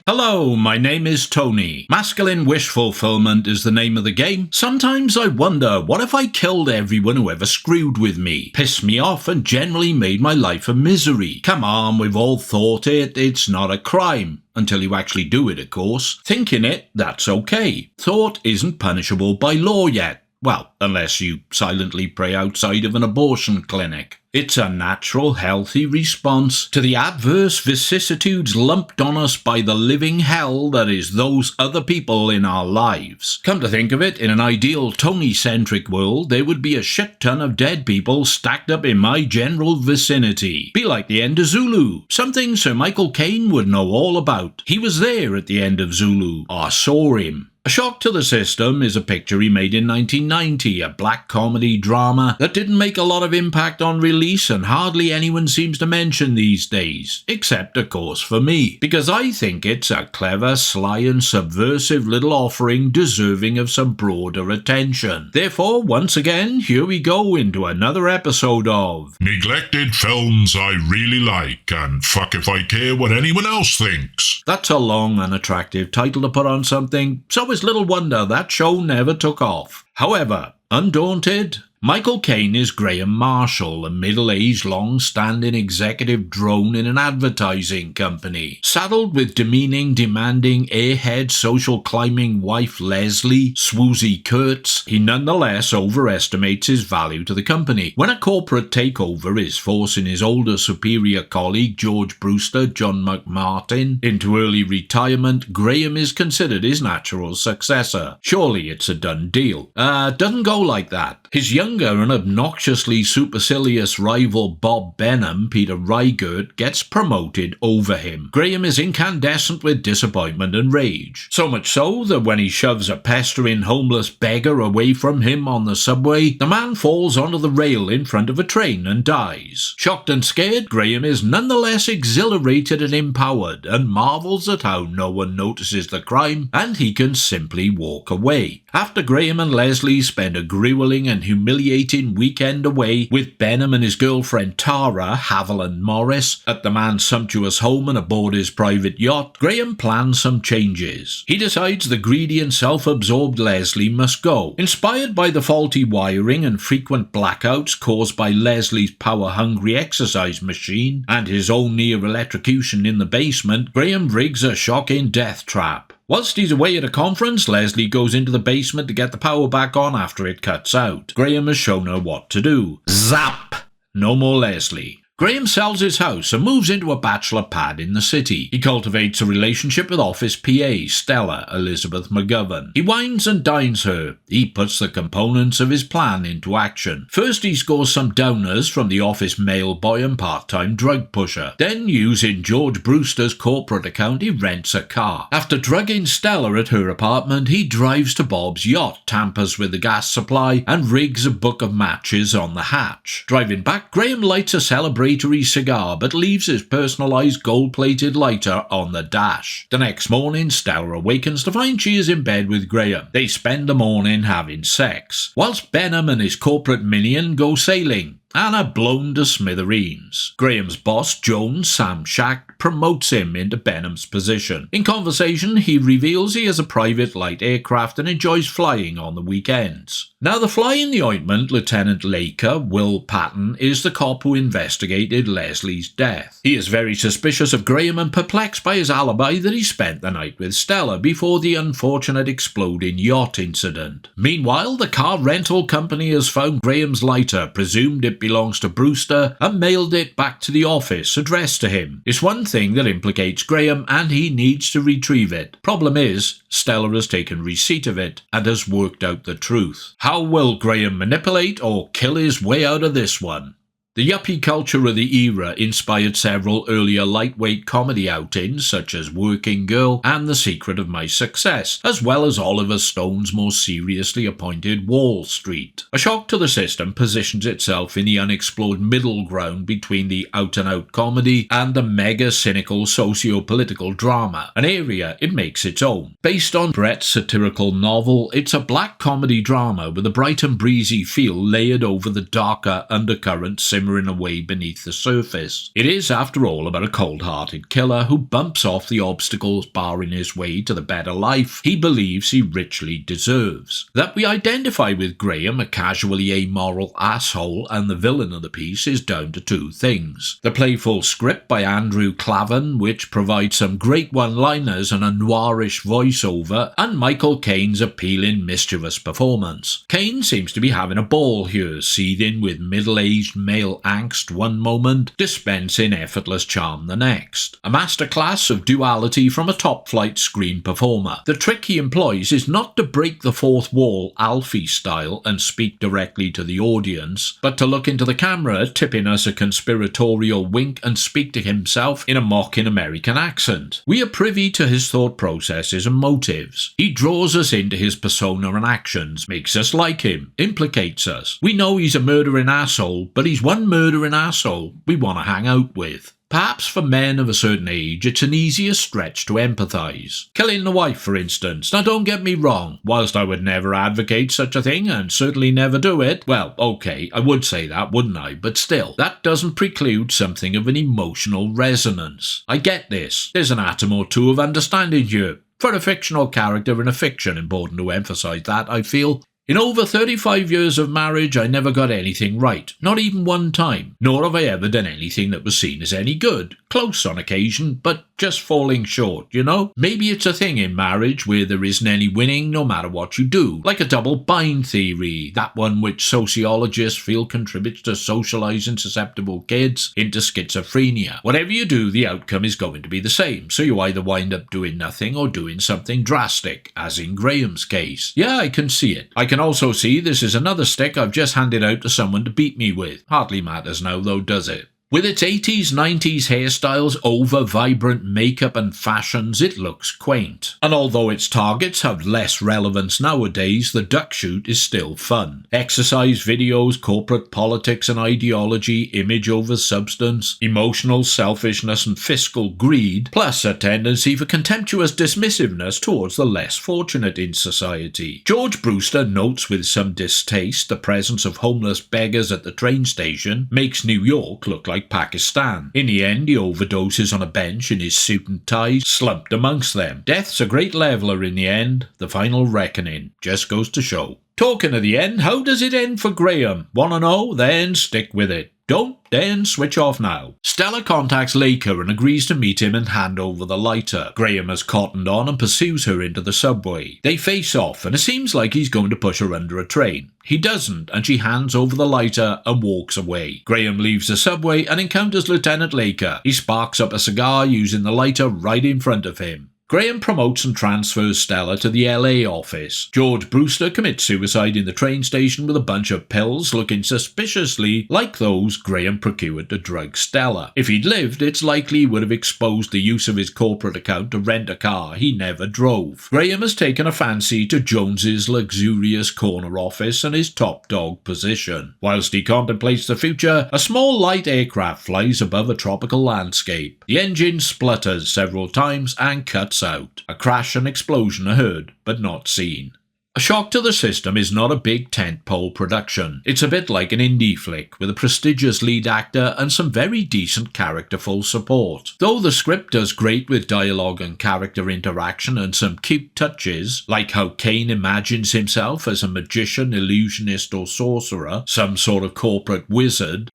Hello, my name is Tony. Masculine wish fulfillment is the name of the game. Sometimes I wonder, what if I killed everyone who ever screwed with me, pissed me off, and generally made my life a misery? Come on, we've all thought it. It's not a crime. Until you actually do it, of course. Thinking it, that's okay. Thought isn't punishable by law yet. Well, unless you silently pray outside of an abortion clinic. It's a natural, healthy response to the adverse vicissitudes lumped on us by the living hell that is those other people in our lives. Come to think of it, in an ideal Tony-centric world, there would be a shit ton of dead people stacked up in my general vicinity. Be like the end of Zulu, something Sir Michael Caine would know all about. He was there at the end of Zulu. I saw him. A Shock to the System is a picture he made in 1990, a black comedy drama that didn't make a lot of impact on release and hardly anyone seems to mention these days, except of course for me, because I think it's a clever, sly and subversive little offering deserving of some broader attention. Therefore, once again, here we go into another episode of Neglected Films I Really Like, and Fuck If I Care What Anyone Else Thinks. That's a long, unattractive title to put on something, so it's little wonder that show never took off. However, undaunted, Michael Caine is Graham Marshall, a middle-aged, long-standing executive drone in an advertising company. Saddled with demeaning, demanding, airhead, social-climbing wife Leslie, Swoozy Kurtz, he nonetheless overestimates his value to the company. When a corporate takeover is forcing his older superior colleague George Brewster, John McMartin, into early retirement, Graham is considered his natural successor. Surely it's a done deal. Doesn't go like that. His younger and obnoxiously supercilious rival Bob Benham, Peter Rygert, gets promoted over him. Graham is incandescent with disappointment and rage. So much so that when he shoves a pestering homeless beggar away from him on the subway, the man falls onto the rail in front of a train and dies. Shocked and scared, Graham is nonetheless exhilarated and empowered and marvels at how no one notices the crime and he can simply walk away. After Graham and Leslie spend a grueling and humiliating weekend away with Benham and his girlfriend Tara, Haviland Morris, at the man's sumptuous home and aboard his private yacht, Graham plans some changes. He decides the greedy and self-absorbed Leslie must go. Inspired by the faulty wiring and frequent blackouts caused by Leslie's power-hungry exercise machine and his own near-electrocution in the basement, Graham rigs a shocking death trap. Whilst he's away at a conference, Leslie goes into the basement to get the power back on after it cuts out. Graham has shown her what to do. Zap! No more Leslie. Graham sells his house and moves into a bachelor pad in the city. He cultivates a relationship with office PA Stella Elizabeth McGovern. He wines and dines her. He puts the components of his plan into action. First he scores some downers from the office mailboy and part-time drug pusher. Then, using George Brewster's corporate account, he rents a car. After drugging Stella at her apartment, he drives to Bob's yacht, tampers with the gas supply, and rigs a book of matches on the hatch. Driving back, Graham lights a celebratory cigar but leaves his personalised gold-plated lighter on the dash. The next morning, Stella awakens to find she is in bed with Graham. They spend the morning having sex, whilst Benham and his corporate minion go sailing and are blown to smithereens. Graham's boss, Jones, Sam Shack, promotes him into Benham's position. In conversation, he reveals he has a private light aircraft and enjoys flying on the weekends. Now, the fly in the ointment, Lieutenant Laker, Will Patton, is the cop who investigated Leslie's death. He is very suspicious of Graham and perplexed by his alibi that he spent the night with Stella before the unfortunate exploding yacht incident. Meanwhile, the car rental company has found Graham's lighter, presumed it belongs to Brewster, and mailed it back to the office addressed to him. It's one thing that implicates Graham and he needs to retrieve it. Problem is, Stella has taken receipt of it and has worked out the truth. How will Graham manipulate or kill his way out of this one? The yuppie culture of the era inspired several earlier lightweight comedy outings such as Working Girl and The Secret of My Success, as well as Oliver Stone's more seriously appointed Wall Street. A Shock to the System positions itself in the unexplored middle ground between the out-and-out comedy and the mega-cynical socio-political drama, an area it makes its own. Based on Brett's satirical novel, it's a black comedy drama with a bright and breezy feel layered over the darker undercurrent simmering away beneath the surface. It is, after all, about a cold-hearted killer who bumps off the obstacles barring his way to the better life he believes he richly deserves. That we identify with Graham, a casually amoral asshole, and the villain of the piece is down to two things. The playful script by Andrew Clavin, which provides some great one-liners and a noirish voiceover, and Michael Caine's appealing, mischievous performance. Caine seems to be having a ball here, seething with middle-aged male angst one moment, dispensing effortless charm the next. A masterclass of duality from a top-flight screen performer. The trick he employs is not to break the fourth wall Alfie style and speak directly to the audience, but to look into the camera, tipping us a conspiratorial wink and speak to himself in a mocking American accent. We are privy to his thought processes and motives. He draws us into his persona and actions, makes us like him, implicates us. We know he's a murdering asshole, but he's one murdering asshole we want to hang out with. Perhaps for men of a certain age, it's an easier stretch to empathise. Killing the wife, for instance. Now don't get me wrong, whilst I would never advocate such a thing, and certainly never do it, well, okay, I would say that, wouldn't I? But still, that doesn't preclude something of an emotional resonance. I get this. There's an atom or two of understanding here. For a fictional character in a fiction, important to emphasise that, I feel. In over 35 years of marriage, I never got anything right, not even one time, nor have I ever done anything that was seen as any good. Close on occasion, but just falling short, you know? Maybe it's a thing in marriage where there isn't any winning no matter what you do, like a double bind theory, that one which sociologists feel contributes to socialising susceptible kids into schizophrenia. Whatever you do, the outcome is going to be the same, so you either wind up doing nothing or doing something drastic, as in Graham's case. Yeah, I can see it. I can also see this is another stick I've just handed out to someone to beat me with. Hardly matters now though, does it? With its 80s, 90s hairstyles, over-vibrant makeup and fashions, it looks quaint. And although its targets have less relevance nowadays, the duck shoot is still fun. Exercise videos, corporate politics and ideology, image over substance, emotional selfishness and fiscal greed, plus a tendency for contemptuous dismissiveness towards the less fortunate in society. George Brewster notes with some distaste the presence of homeless beggars at the train station makes New York look like Pakistan. In the end, he overdoses on a bench in his suit and tie, slumped amongst them. Death's a great leveller in the end. The final reckoning just goes to show. Talking of the end, how does it end for Graham? Wanna know? Then stick with it. Don't? Then switch off now. Stella contacts Laker and agrees to meet him and hand over the lighter. Graham has cottoned on and pursues her into the subway. They face off and it seems like he's going to push her under a train. He doesn't, and she hands over the lighter and walks away. Graham leaves the subway and encounters Lieutenant Laker. He sparks up a cigar using the lighter right in front of him. Graham promotes and transfers Stella to the LA office. George Brewster commits suicide in the train station with a bunch of pills looking suspiciously like those Graham procured to drug Stella. If he'd lived, it's likely he would have exposed the use of his corporate account to rent a car he never drove. Graham has taken a fancy to Jones's luxurious corner office and his top dog position. Whilst he contemplates the future, a small light aircraft flies above a tropical landscape. The engine splutters several times and cuts out. A crash and explosion are heard, but not seen. A Shock to the System is not a big tentpole production. It's a bit like an indie flick, with a prestigious lead actor and some very decent characterful support. Though the script does great with dialogue and character interaction and some cute touches, like how Caine imagines himself as a magician, illusionist or sorcerer, some sort of corporate wizard.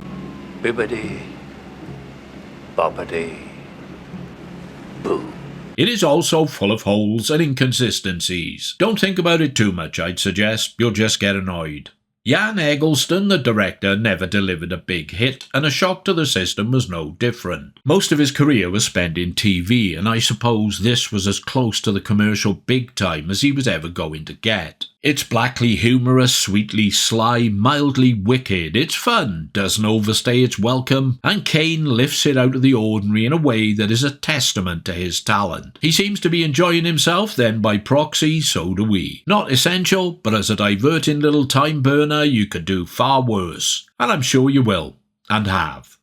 Bippity, Boppity, boo. It is also full of holes and inconsistencies. Don't think about it too much, I'd suggest. You'll just get annoyed. Jan Eggleston, the director, never delivered a big hit, and A Shock to the System was no different. Most of his career was spent in TV, and I suppose this was as close to the commercial big time as he was ever going to get. It's blackly humorous, sweetly sly, mildly wicked. It's fun, doesn't overstay its welcome, and Caine lifts it out of the ordinary in a way that is a testament to his talent. He seems to be enjoying himself, then by proxy, so do we. Not essential, but as a diverting little time burner, you could do far worse. And I'm sure you will, and have.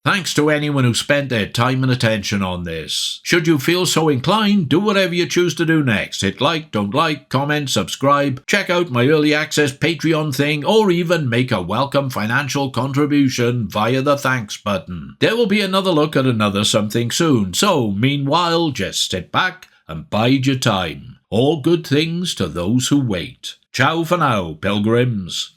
Thanks to anyone who spent their time and attention on this. Should you feel so inclined, do whatever you choose to do next. Hit like, don't like, comment, subscribe, check out my early access Patreon thing, or even make a welcome financial contribution via the thanks button. There will be another look at another something soon, so meanwhile, just sit back and bide your time. All good things to those who wait. Ciao for now, pilgrims.